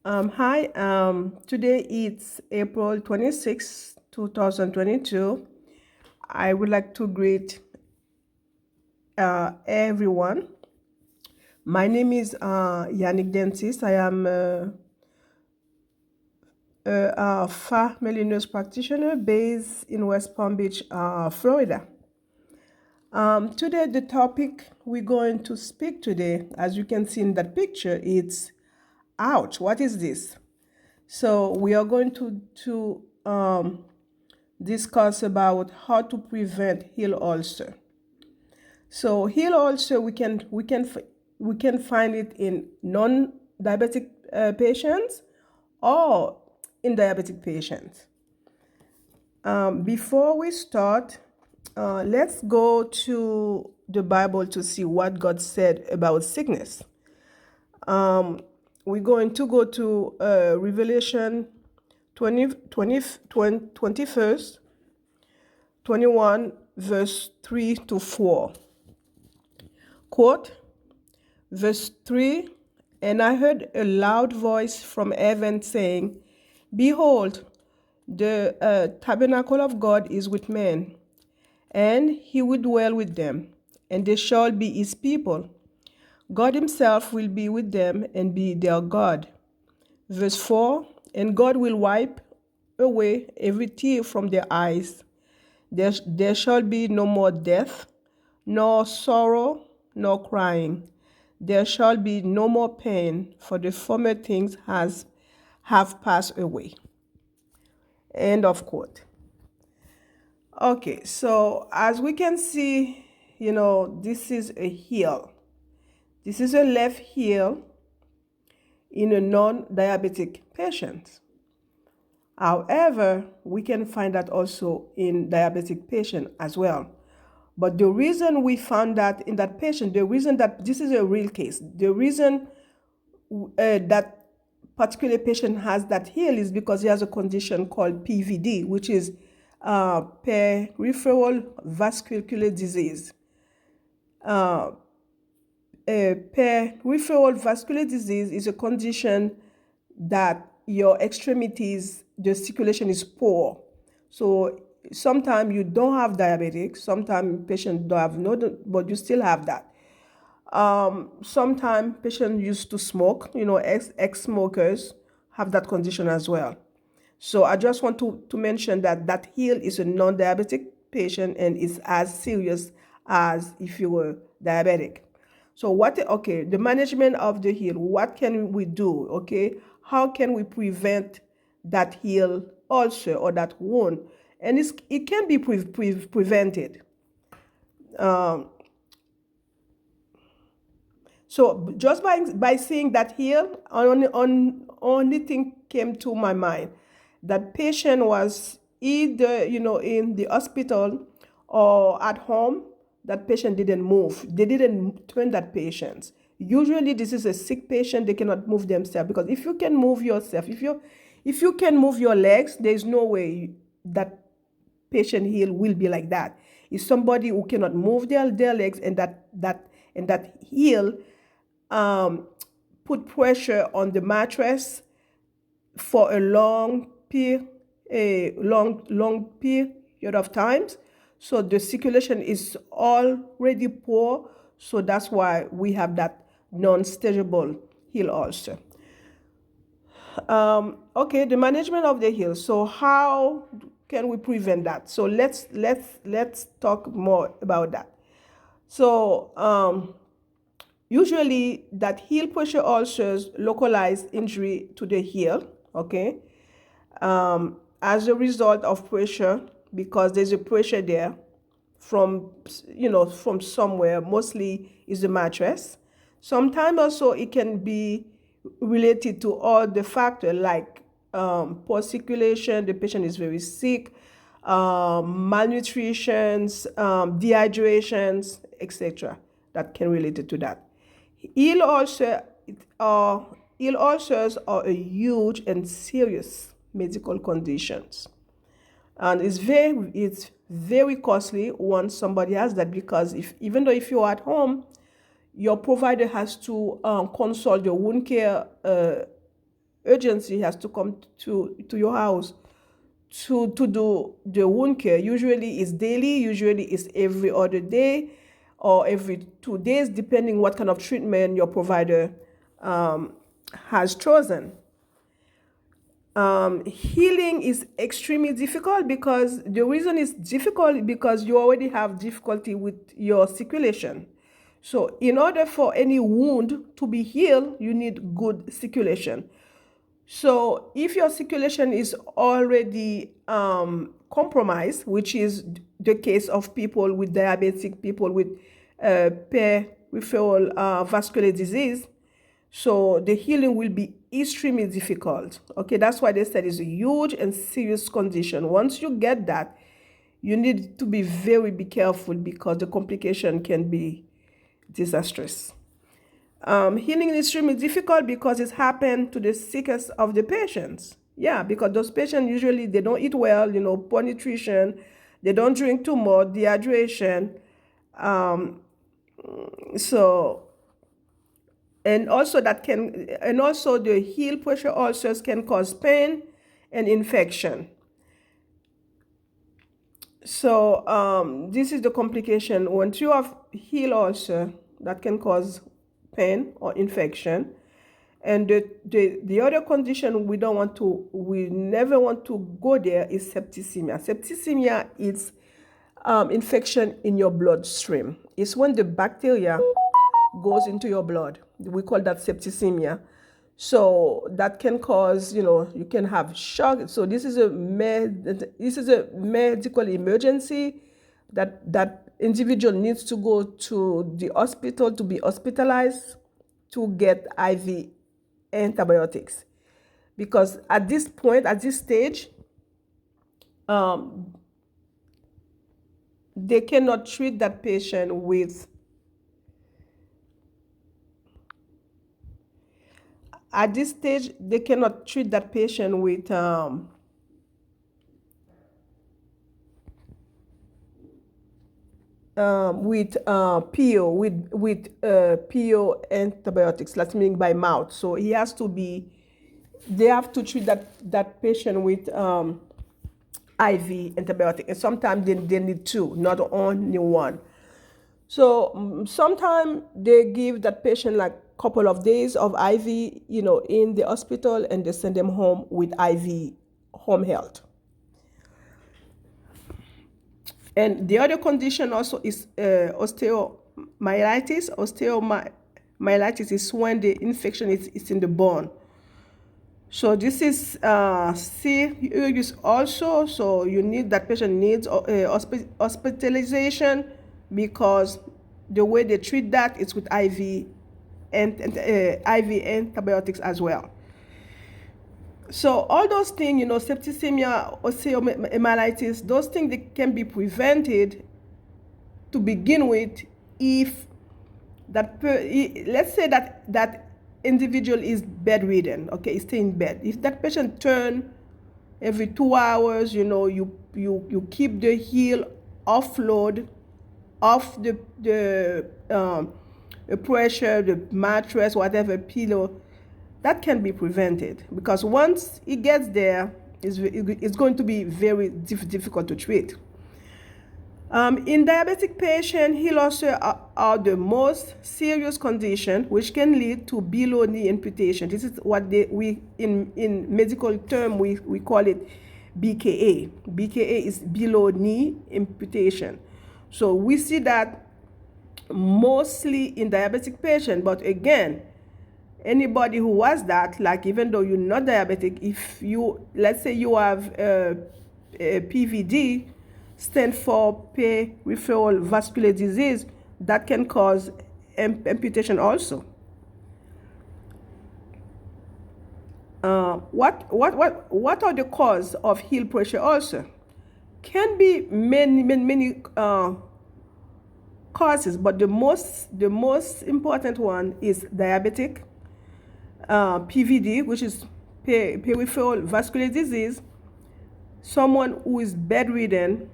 Hi, today it's April 26, 2022. I would like to greet everyone. My name is Yannick Dentist. I am a family nurse practitioner based in West Palm Beach, Florida. Today, the topic we're going to speak today, as you can see in that picture, it's ouch, what is this? So we are going to discuss about how to prevent heel ulcer. So heel ulcer we can find it in non-diabetic patients or in diabetic patients. Before we start, let's go to the Bible to see what God said about sickness. We're going to go to Revelation 21, 21, verse 3 to 4. Quote, verse 3, and I heard a loud voice from heaven saying, behold, the tabernacle of God is with men, and he will dwell with them, and they shall be his people. God himself will be with them and be their God. Verse 4, and God will wipe away every tear from their eyes. There shall be no more death, nor sorrow, nor crying. There shall be no more pain, for the former things have passed away. End of quote. Okay, so as we can see, this is a heel. This is a left heel in a non-diabetic patient. However, we can find that also in diabetic patient as well. But the reason we found that in that patient, the reason that this is a real case, the reason that particular patient has that heel is because he has a condition called PVD, which is peripheral vascular disease. Peripheral vascular disease is a condition that your extremities, the circulation is poor. So sometimes you don't have diabetic, sometimes patients don't have no, but you still have that. Sometimes patients used to smoke, ex-smokers have that condition as well. So I just want to mention that heel is a non-diabetic patient and is as serious as if you were diabetic. So the management of the heel, what can we do, okay? How can we prevent that heel ulcer or that wound? And it can be prevented. So just by seeing that heel, only thing came to my mind. That patient was either in the hospital or at home. That patient didn't move. They didn't turn that patient. Usually, this is a sick patient. They cannot move themselves because if you can move yourself, if you can move your legs, there is no way that patient heel will be like that. It's somebody who cannot move their legs and that heel put pressure on the mattress for a long period of times. So the circulation is already poor. So that's why we have that non-stageable heel ulcer. Okay, the management of the heel. So how can we prevent that? So let's talk more about that. So usually that heel pressure ulcers localize injury to the heel, okay? As a result of pressure, because there's a pressure there from somewhere, mostly is the mattress. Sometimes also it can be related to all the factors like poor circulation, the patient is very sick, malnutrition, dehydrations, etc. That can relate it to that. Heel ulcer heel ulcers are a huge and serious medical conditions, and it's very costly once somebody has that, because even though if you're at home, your provider has to consult your wound care urgency has to come to your house to do the wound care. Usually it's daily, usually it's every other day or every 2 days, depending what kind of treatment your provider has chosen. Healing is extremely difficult because the reason it's difficult because you already have difficulty with your circulation. So in order for any wound to be healed, you need good circulation. So if your circulation is already compromised, which is the case of people with diabetic, people with peripheral vascular disease, so the healing will be extremely difficult. Okay, that's why they said it's a huge and serious condition. Once you get that, you need to be very careful because the complication can be disastrous. Healing is extremely difficult because it's happened to the sickest of the patients. Yeah, because those patients usually they don't eat well, poor nutrition, they don't drink too much, dehydration. So and also the heel pressure ulcers can cause pain and infection. So this is the complication. Once you have heel ulcer, that can cause pain or infection. And the other condition we never want to go there is septicemia. Septicemia is infection in your bloodstream. It's when the bacteria goes into your blood. We call that septicemia. So that can cause, you can have shock. So this is a medical emergency that individual needs to go to the hospital to be hospitalized to get IV antibiotics. Because at this stage, they cannot treat that patient with PO antibiotics. That's mean by mouth. So they have to treat that patient with IV antibiotic, and sometimes they need two, not only one. So sometimes they give that patient like a couple of days of IV, in the hospital, and they send them home with IV home health. And the other condition also is osteomyelitis. Osteomyelitis is when the infection is in the bone. So this is serious also. So that patient needs hospitalization because the way they treat that is with IV and IV antibiotics as well. So all those things, septicemia, osteomyelitis, those things they can be prevented to begin with if let's say that individual is bedridden, okay, stay in bed. If that patient turn every 2 hours, you keep the heel offload off the pressure, the mattress, whatever, pillow, that can be prevented, because once it gets there, it's going to be very difficult to treat. In diabetic patients, heel ulcers are the most serious condition, which can lead to below knee amputation. This is what in medical term we call it BKA. BKA is below knee amputation. So we see that mostly in diabetic patients, but again, anybody who has that, like even though you're not diabetic, if let's say you have a PVD, stand for peripheral vascular disease, that can cause amputation also. What are the cause of heel pressure ulcer? Can be many causes, but the most important one is diabetic, PVD, which is peripheral vascular disease, someone who is bedridden,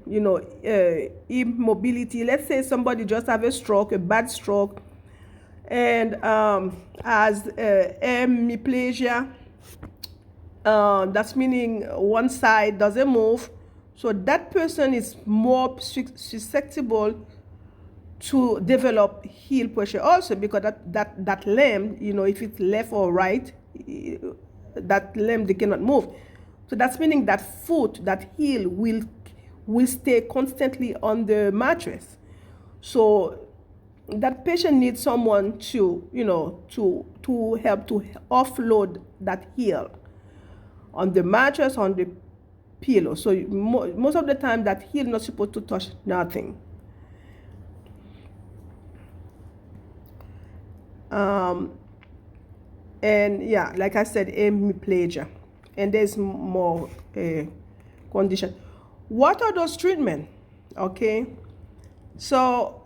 immobility. Let's say somebody just have a bad stroke, and has hemiplegia, That's meaning one side doesn't move. So that person is more susceptible to develop heel pressure also, because that limb, if it's left or right, that limb, they cannot move. So that's meaning that foot, that heel will stay constantly on the mattress. So that patient needs someone to, to help to offload that heel on the mattress, on the pillow. So most of the time that heel not supposed to touch nothing. And yeah, like I said, hemiplegia, and there's more condition. What are those treatment? Okay, so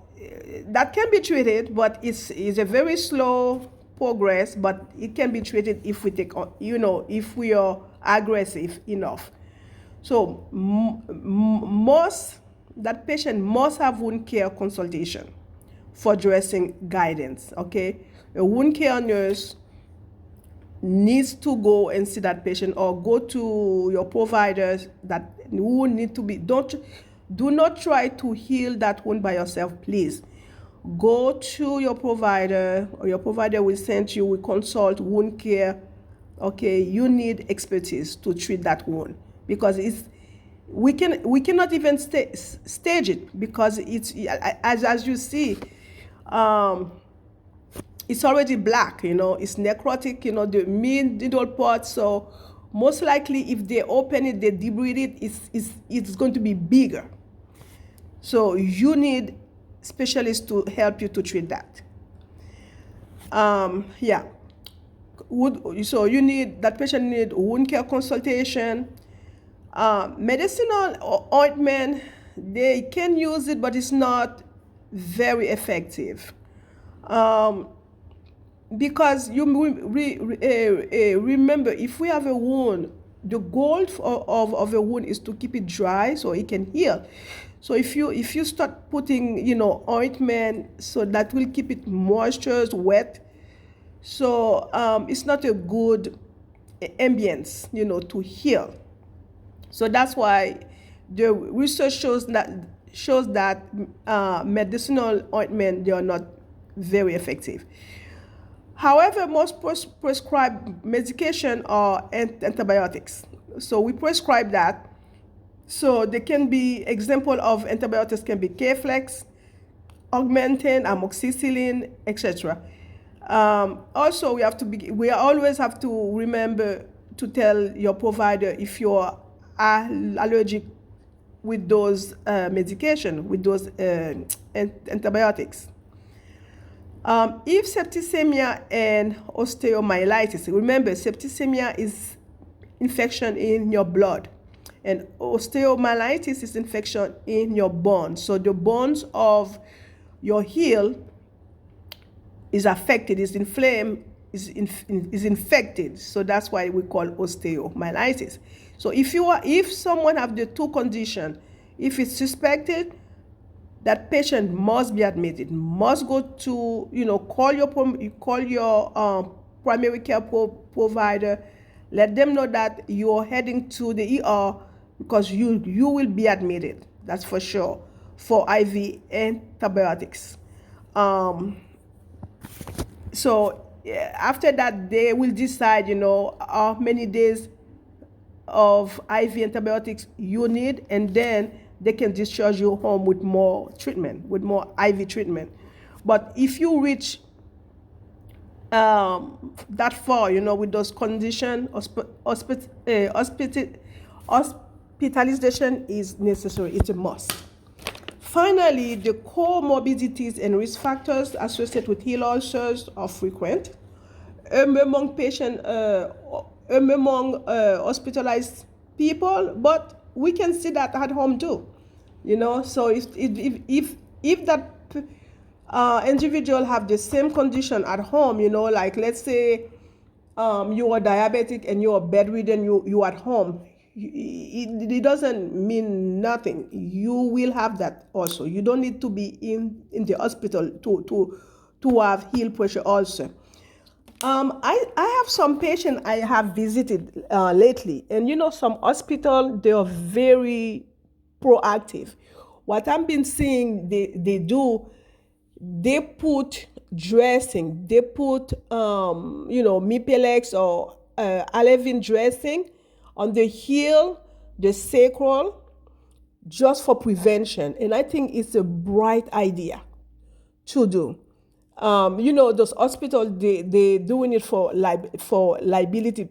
that can be treated, but it's a very slow progress, but it can be treated if we take, if we are aggressive enough. So most, that patient must have wound care consultation for dressing guidance. Okay, a wound care nurse needs to go and see that patient, or go to your providers that wound need to be, do not try to heal that wound by yourself, please. Go to your provider, or your provider will send you, will consult wound care. Okay, you need expertise to treat that wound, because we cannot even stage it, because it's, as you see, it's already black, it's necrotic, the middle part. So most likely if they open it, they debride it, it's going to be bigger. So you need specialists to help you to treat that. Yeah. So you need, that patient need wound care consultation. Medicinal ointment, they can use it, but it's not very effective. Because you remember, if we have a wound, the goal of a wound is to keep it dry so it can heal. So if you start putting, ointment, so that will keep it moisture, wet. So it's not a good ambience, to heal. So that's why the research shows that medicinal ointment, they are not very effective. However, most prescribed medication are antibiotics. So we prescribe that. So there can be example of antibiotics can be K-Flex, Augmentin, amoxicillin, etc. Also, we always have to remember to tell your provider if you're allergic with those medication, with those antibiotics. If septicemia and osteomyelitis, remember, septicemia is infection in your blood, and osteomyelitis is infection in your bones. So the bones of your heel is affected, is inflamed, is infected. So that's why we call osteomyelitis. So if someone have the two conditions, if it's suspected, that patient must be admitted, must go to, call your primary care provider, let them know that you're heading to the ER, because you will be admitted, that's for sure, for IV antibiotics. So after that, they will decide, how many days of IV antibiotics you need, and then they can discharge you home with more treatment, with more IV treatment. But if you reach that far, with those conditions, hospitalization is necessary. It's a must. Finally, the comorbidities and risk factors associated with heel ulcers are frequent among hospitalized people, but we can see that at home too. So if that individual have the same condition at home, like let's say you are diabetic and you are bedridden, you at home, it doesn't mean nothing. You will have that also. You don't need to be in the hospital to have heel pressure ulcer. I have some patients I have visited lately, and some hospital they are very proactive. What I've been seeing they do, they put dressing, they put Mipelex or Alevin dressing on the heel, the sacral, just for prevention, and I think it's a bright idea to do. Those hospitals they doing it for for liability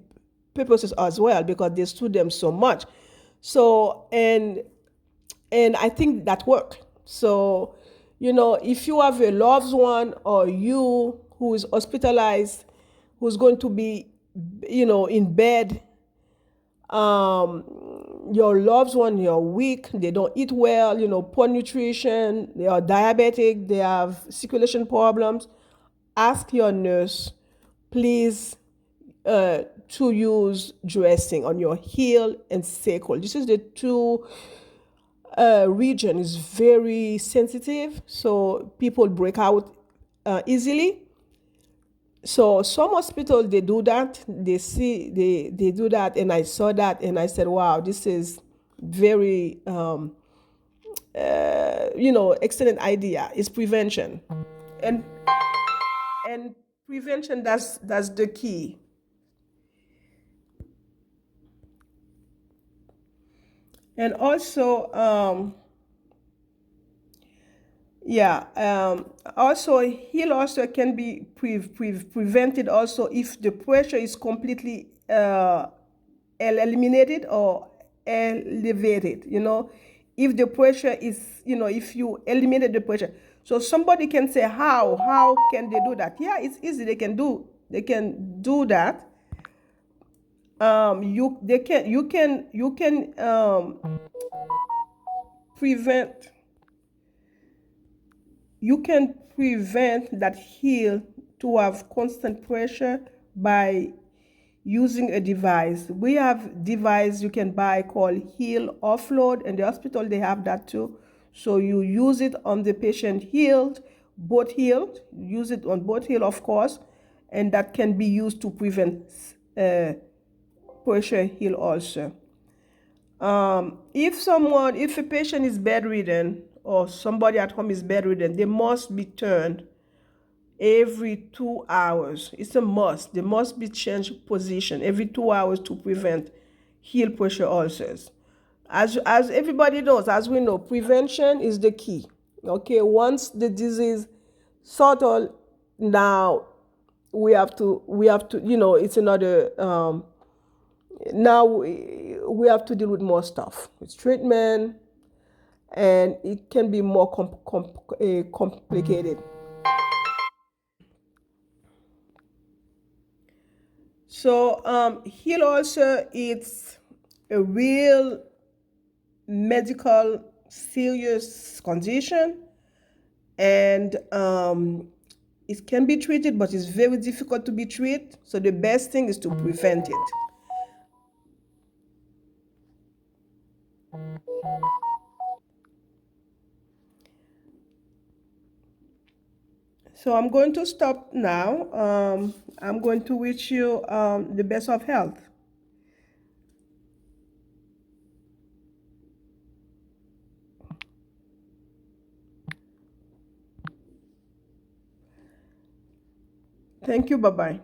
purposes as well because they sue them so much. So and I think that worked. So if you have a loved one or you who is hospitalized, who's going to be in bed, your loved one, you're weak, they don't eat well, poor nutrition, they are diabetic, they have circulation problems, ask your nurse, please, to use dressing on your heel and sacral. This is the two region is very sensitive, so people break out easily. So some hospitals they do that. They do that, and I saw that, and I said, "Wow, this is very excellent idea. It's prevention, and and prevention that's the key." And also, yeah, also heel also can be prevented also if the pressure is completely eliminated or elevated. If the pressure is, if you eliminated the pressure. So somebody can say, how can they do that? Yeah, it's easy. They can do that. You can prevent you can prevent that heel to have constant pressure by using a device. We have device you can buy called heel offload, and the hospital they have that too. So you use it on the patient healed, both healed, use it on both heel, of course, and that can be used to prevent pressure heel ulcer. If a patient is bedridden or somebody at home is bedridden, they must be turned every 2 hours. It's a must. They must be changed position every 2 hours to prevent heel pressure ulcers. As everybody knows, as we know, prevention is the key. Okay, once the disease subtle, now we have to it's another now we have to deal with more stuff. It's treatment, and it can be more complicated. So heel ulcer, it's a real medical serious condition, and it can be treated, but it's very difficult to be treated. So the best thing is to prevent it. So I'm going to stop now. I'm going to wish you the best of health. Thank you. Bye bye.